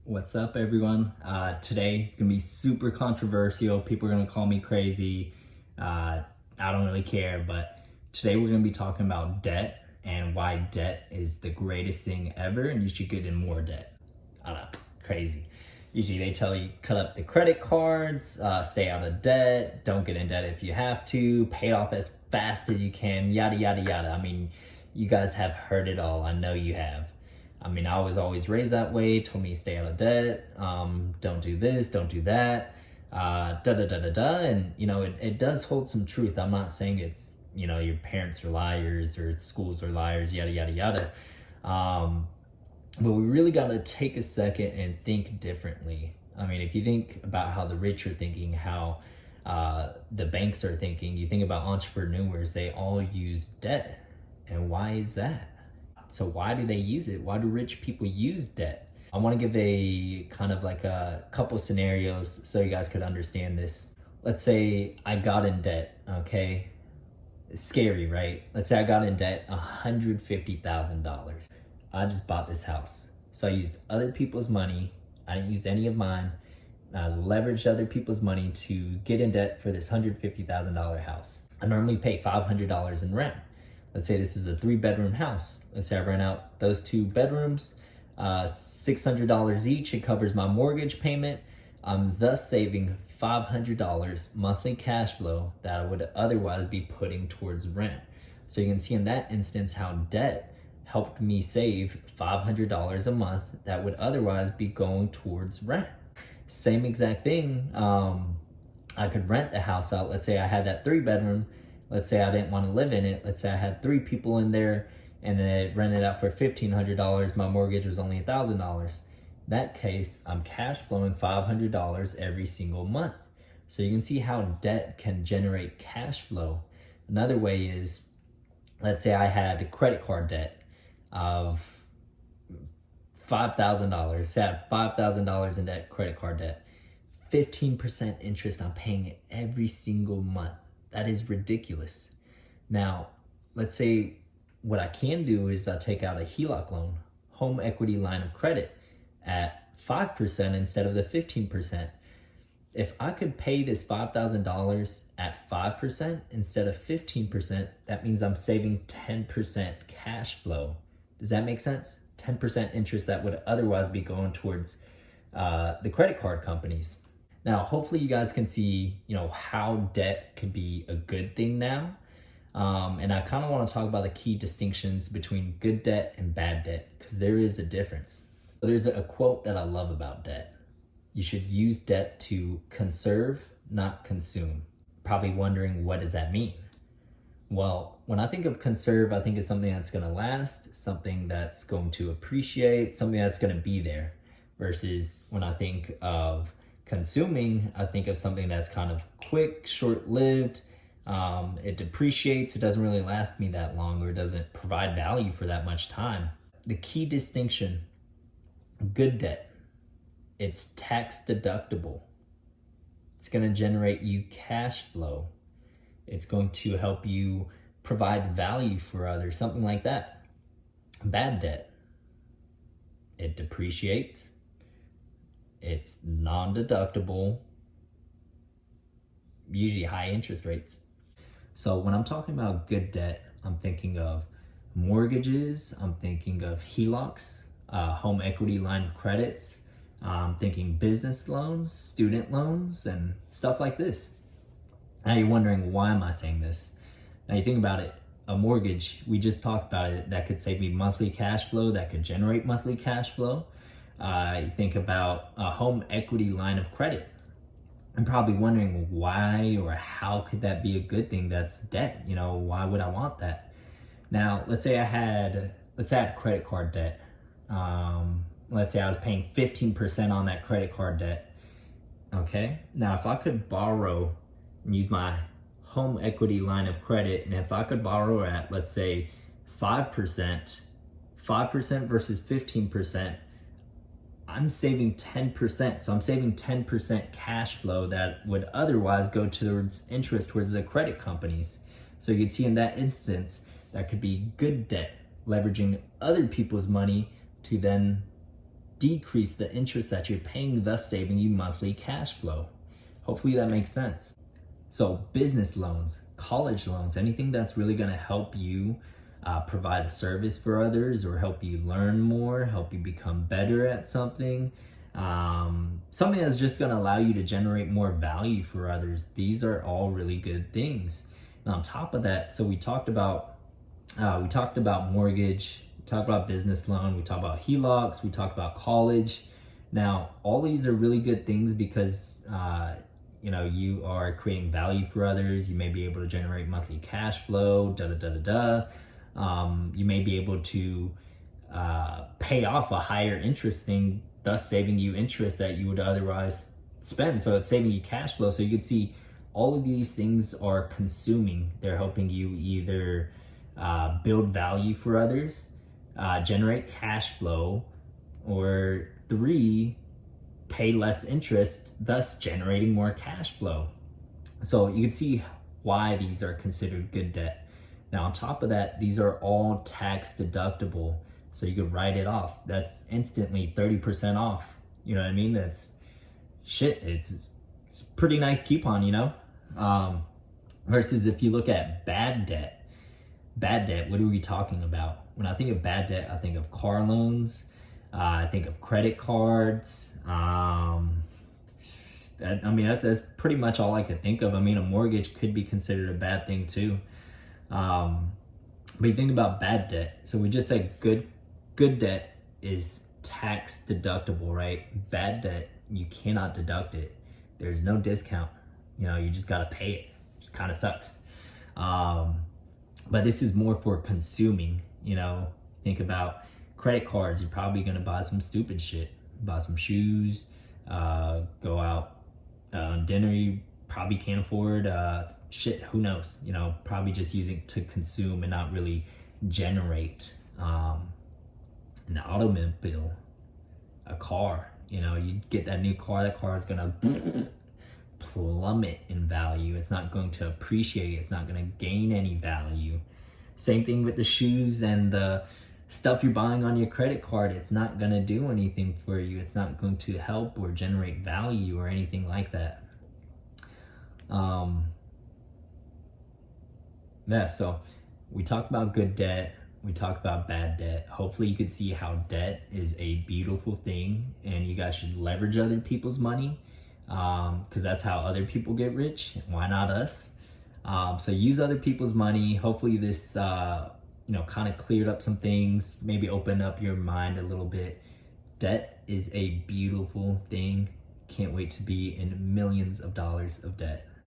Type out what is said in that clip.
What's up, everyone? Today it's gonna be super controversial. People are gonna call me crazy. I don't really care, but today we're gonna be talking about debt and why debt is the greatest thing ever and you should get in more debt. I don't know, crazy. Usually they tell you cut up the credit cards, stay out of debt, don't get in debt if you have to, pay it off as fast as you can, yada, yada, yada. I mean, you guys have heard it all. I know you have. I mean, I was always raised that way, told me to stay out of debt, don't do this, don't do that, and it does hold some truth. I'm not saying it's, your parents are liars or schools are liars, yada, yada, yada. But we really got to take a second and think differently. I mean, if you think about how the rich are thinking, how the banks are thinking, you think about entrepreneurs, they all use debt. And why is that? So why do they use it? Why do rich people use debt? I want to give a kind of like a couple scenarios so you guys could understand this. Let's say I got in debt, okay? It's scary, right? Let's say I got in debt $150,000. I just bought this house. So I used other people's money. I didn't use any of mine. I leveraged other people's money to get in debt for this $150,000 house. I normally pay $500 in rent. Let's say this is a 3-bedroom house. Let's say I rent out those 2 bedrooms, $600 each. It covers my mortgage payment. I'm thus saving $500 monthly cash flow that I would otherwise be putting towards rent. So you can see in that instance how debt helped me save $500 a month that would otherwise be going towards rent. Same exact thing. I could rent the house out. Let's say I had that 3-bedroom. Let's say I didn't want to live in it. Let's say I had 3 people in there and it rented out for $1,500. My mortgage was only $1,000. In that case, I'm cash flowing $500 every single month. So you can see how debt can generate cash flow. Another way is, let's say I had credit card debt of $5,000. Say I had $5,000 in debt, credit card debt. 15% interest, I'm paying it every single month. That is ridiculous. Now, let's say what I can do is I take out a HELOC loan, home equity line of credit, at 5% instead of the 15%. If I could pay this $5,000 at 5% instead of 15%, that means I'm saving 10% cash flow. Does that make sense? 10% interest that would otherwise be going towards the credit card companies. Now, hopefully you guys can see, how debt could be a good thing now. And I kind of want to talk about the key distinctions between good debt and bad debt, because there is a difference. So there's a quote that I love about debt. You should use debt to conserve, not consume. Probably wondering, what does that mean? Well, when I think of conserve, I think of something that's going to last, something that's going to appreciate, something that's going to be there. Versus when I think of consuming, I think of something that's kind of quick, short-lived. It depreciates. It doesn't really last me that long, or doesn't provide value for that much time. The key distinction, good debt, it's tax deductible. It's going to generate you cash flow. It's going to help you provide value for others, something like that. Bad debt, it depreciates. It's non-deductible, usually high interest rates. So when I'm talking about good debt, I'm thinking of mortgages, I'm thinking of HELOCs, home equity line of credits, I'm thinking business loans, student loans, and stuff like this. Now you're wondering, why am I saying this? Now you think about it, a mortgage, we just talked about it, that could save me monthly cash flow, that could generate monthly cash flow. You think about a home equity line of credit. I'm probably wondering, why or how could that be a good thing? That's debt. Why would I want that? Now, let's say I had credit card debt. Let's say I was paying 15% on that credit card debt. Okay. Now, if I could borrow and use my home equity line of credit, and if I could borrow at, let's say, 5% versus 15%, I'm saving 10%. So I'm saving 10% cash flow that would otherwise go towards interest towards the credit companies. So you can see in that instance, that could be good debt, leveraging other people's money to then decrease the interest that you're paying, thus saving you monthly cash flow. Hopefully that makes sense. So business loans, college loans, anything that's really going to help you provide a service for others or help you learn more, help you become better at something, something that's just going to allow you to generate more value for others. These are all really good things. And on top of that, so we talked about mortgage, we talked about business loan, we talked about HELOCs, we talked about college. Now, all these are really good things because you are creating value for others. You may be able to generate monthly cash flow, you may be able to pay off a higher interest thing, thus saving you interest that you would otherwise spend. So it's saving you cash flow. So you can see all of these things are consuming. They're helping you either build value for others, generate cash flow, or 3, pay less interest, thus generating more cash flow. So you can see why these are considered good debt. Now, on top of that, these are all tax deductible. So you could write it off. That's instantly 30% off. You know what I mean? That's shit. It's a pretty nice coupon, versus if you look at bad debt, what are we talking about? When I think of bad debt, I think of car loans. I think of credit cards. That's pretty much all I could think of. A mortgage could be considered a bad thing too. But you think about bad debt. So we just said good debt is tax deductible, right? Bad debt, you cannot deduct it. There's no discount. You just gotta pay it. It just kind of sucks. But this is more for consuming. Think about credit cards. You're probably gonna buy some stupid shit, buy some shoes, go out on dinner you probably can't afford, who knows, probably just using to consume and not really generate. An automobile, a car, you get that new car, that car is gonna plummet in value. It's not going to appreciate, it's not gonna gain any value. Same thing with the shoes and the stuff you're buying on your credit card. It's not gonna do anything for you. It's not going to help or generate value or anything like that. So we talked about good debt, we talked about bad debt. Hopefully you could see how debt is a beautiful thing and you guys should leverage other people's money, because that's how other people get rich. Why not us? So use other people's money. Hopefully this kind of cleared up some things, maybe open up your mind a little bit. Debt is a beautiful thing. Can't wait to be in millions of dollars of debt.